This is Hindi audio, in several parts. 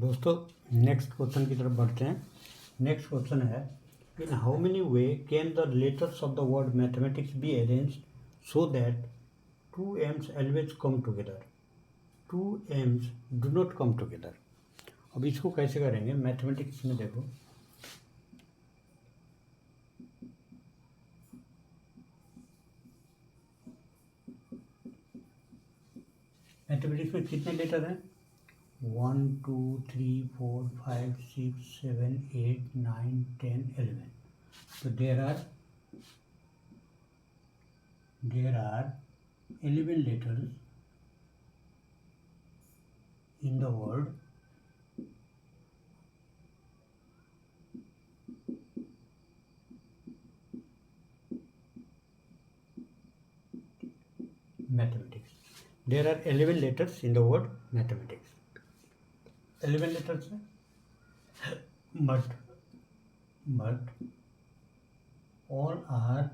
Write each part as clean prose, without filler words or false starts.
दोस्तों नेक्स्ट क्वेश्चन की तरफ बढ़ते हैं। नेक्स्ट क्वेश्चन है, in how many way can the letters of the word mathematics be arranged so that two Ms always come together, two Ms do not come together. अब इसको कैसे करेंगे मैथमेटिक्स में? देखो मैथमेटिक्स में कितने लेटर हैं? 1 2 3 4 5 6 7 8 9 10 11। तो there are 11 letters in the word mathematics. There are 11 letters in the word mathematics. 11 letters है, but all are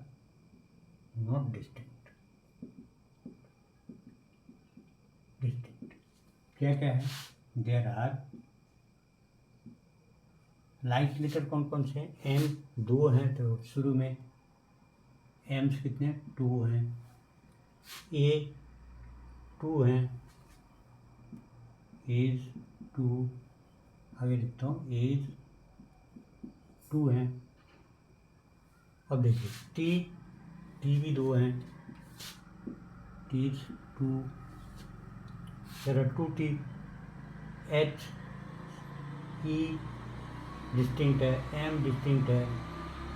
not distinct. क्या क्या है? देर आर लाइट लेटर कौन कौन से हैं? एम 2 हैं, तो शुरू में एम्स कितने? 2 हैं। ए 2 हैं, एज 2, आगे लिखता हूँ एज 2 हैं। अब देखिए टी भी 2 हैं, Ts 2, there are 2 T. H E distinct है, एम डिस्टिंक्ट है,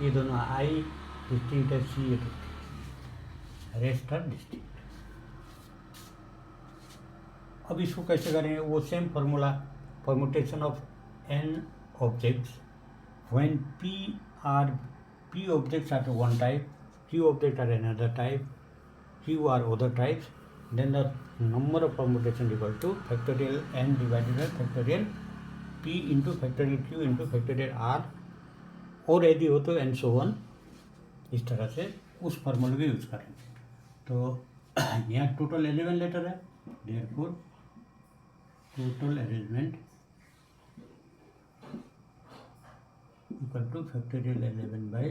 ये दोनों आई डिस्टिंक्ट है, सी ये डिस्टिंक्ट, रेस्ट आर डिस्टिंक्ट। अब इसको कैसे करेंगे? वो same formula, permutation of N objects when p objects are one type, q objects are another type, q are other types, then the number of permutation equal to factorial n divided by factorial p into factorial q into factorial r, और यदि हो तो एंड सो वन। इस तरह से उस फार्मूले का यूज करेंगे। तो यहाँ टोटल 11 लेटर है, therefore total arrangement equal to factorial 11 by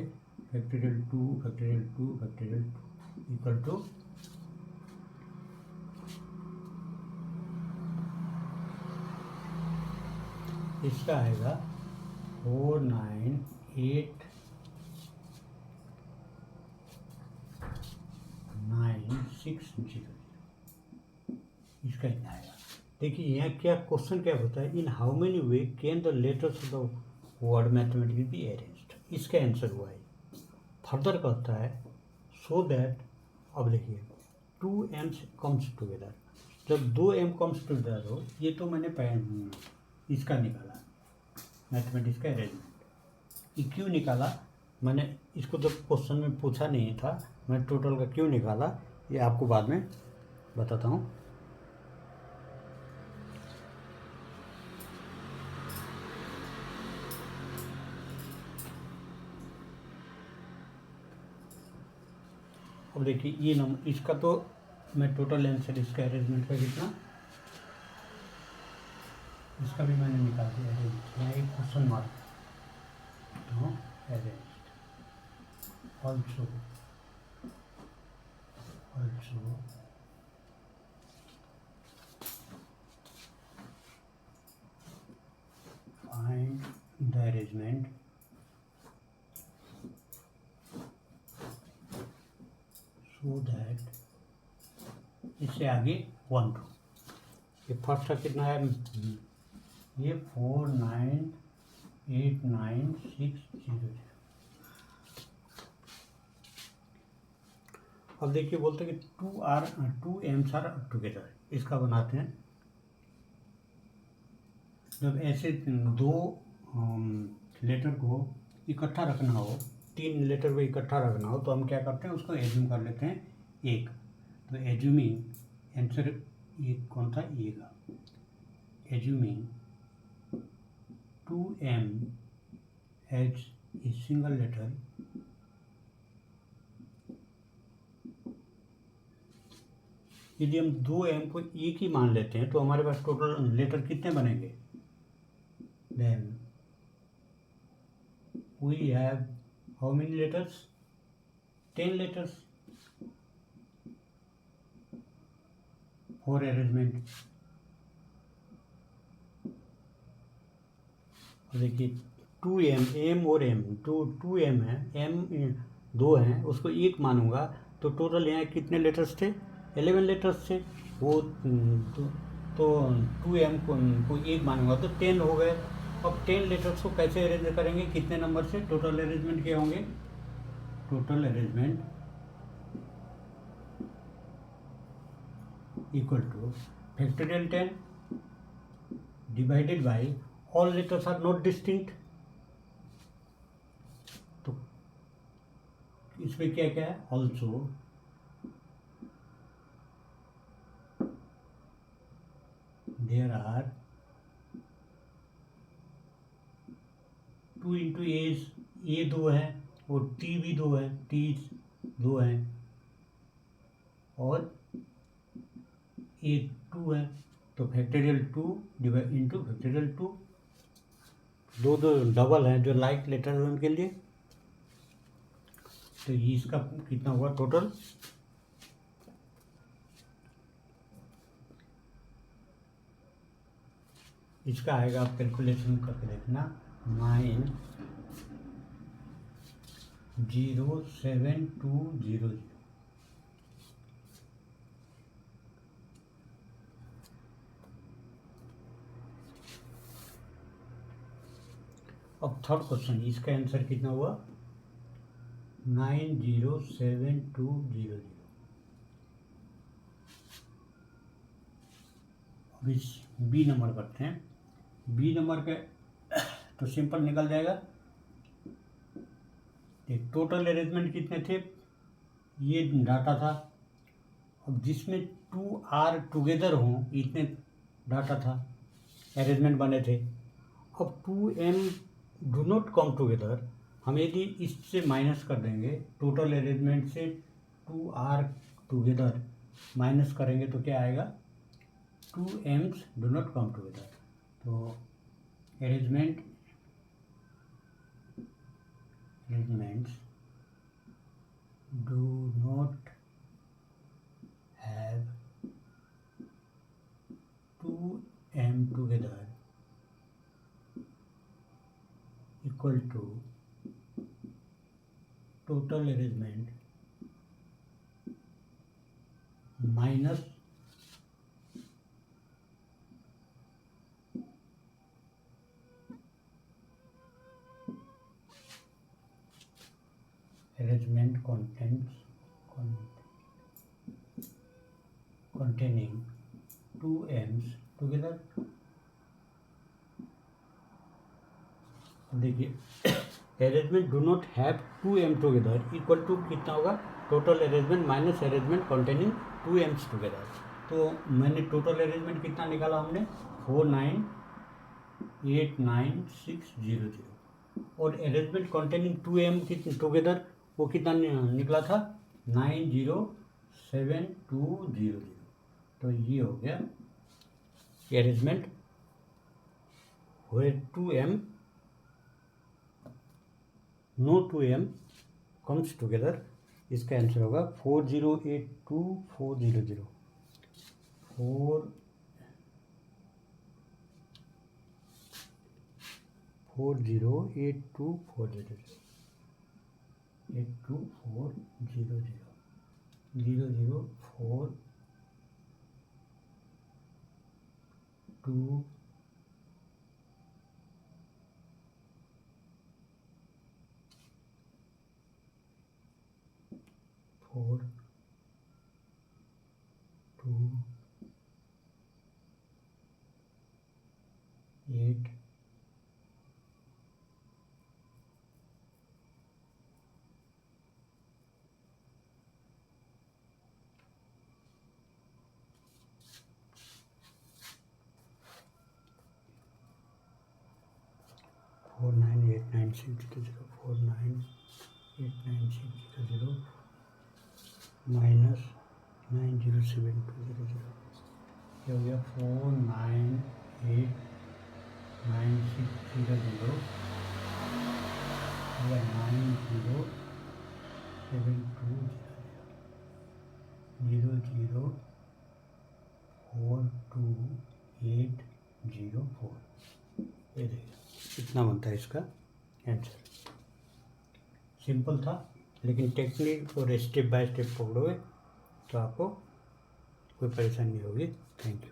factorial 2 factorial 2 factorial 2 equal to इसका आएगा 4 9 8 9 6 0। इसका इतना आएगा। देखिए यहाँ क्या क्वेश्चन क्या होता है, in how many way can the letters of the word mathematics be arranged. इसका आंसर हुआ है। फर्दर कहता है सो दैट, अब देखिए 2 एम्स कम्स टुगेदर। जब 2 एम कम्स टुगेदर हो, ये तो मैंने इसका निकाला मैथमेटिक्स का अरेंजमेंट। ये क्यों निकाला मैंने, इसको जब क्वेश्चन में पूछा नहीं था, मैं टोटल का क्यों निकाला ये आपको बाद में बताता हूँ। अब देखिए ये नंबर, इसका तो मैं टोटल आंसर इसका अरेंजमेंट का कितना, इसका भी मैंने निकाल दिया है। यहाँ एक क्वेश्चन मार्क तो arranged also find the arrangement so that, इससे आगे 1 2। ये फर्स्ट का कितना है? ये 4 9 8 9 6 0 0। अब देखिए बोलते हैं कि 2 एम्स आर टुगेदर। इसका बनाते हैं, जब ऐसे 2 लेटर को इकट्ठा रखना हो, 3 लेटर को इकट्ठा रखना हो, तो हम क्या करते हैं, उसको एज्यूम कर लेते हैं 1। तो एज्यूमिंग आंसर ये कौन था? ये का assuming 2m as a single letter यदि हम 2m को एक ही मान लेते हैं तो हमारे पास टोटल लेटर कितने बनेंगे? then we have how many letters? 10 letters for arrangement. देखिए 2m, m और m, 2m है, m 2 हैं, उसको एक मानूंगा तो टोटल यहाँ कितने लेटर्स थे? 11 लेटर्स थे। वो तो 2m को एक मानूंगा तो 10 हो गए। अब 10 लेटर्स को कैसे अरेंज करेंगे, कितने नंबर से? टोटल अरेंजमेंट क्या होंगे? Total arrangement equal to factorial 10 divided by all letters are not distinct. तो इसमें क्या क्या है? Also there are 2 into A's, A 2 है और टी भी 2 है, टी 2 है और ए 2 है। तो फैक्टोरियल 2 डिवाइड इंटू फैक्टोरियल 2, दो डबल हैं जो लाइक लेटर है उनके लिए। तो ये इसका कितना हुआ टोटल? इसका आएगा, आप कैलकुलेशन करके देखना, 90720। अब थर्ड क्वेश्चन, इसका आंसर कितना हुआ? 90720। अब इस बी नंबर करते हैं। बी नंबर पे तो सिंपल निकल जाएगा। टोटल अरेंजमेंट कितने थे? ये डाटा था। अब जिसमें 2 आर टुगेदर हों इतने डाटा था, अरेंजमेंट बने थे। अब 2m do not come together, हम यदि इससे माइनस कर देंगे, टोटल अरेंजमेंट से 2 आर टुगेदर माइनस करेंगे तो क्या आएगा? 2m's do not come together. तो arrangements do not have 2m together equal to total arrangement minus arrangement containing 2m's together। देखिए arrangement do not have 2m together equal to कितना होगा? Total arrangement minus arrangement containing 2m's together. तो मैंने टोटल अरेंजमेंट कितना निकाला हमने? 4989600 और अरेंजमेंट कंटेनिंग 2m टुगेदर वो कितना निकला था? 90720। तो ये हो गया arrangement where 2m no 2m comes together। इसका आंसर होगा 4082400 4082400 8 4989600 4989600 माइनस 90720 ये हो गया 4989600 9600 या 907200428004। ये देखिए इतना बनता है इसका आंसर। सिंपल था, लेकिन टेक्निक और स्टेप बाय स्टेप पकड़ोगे तो आपको कोई परेशानी नहीं होगी। Thank you.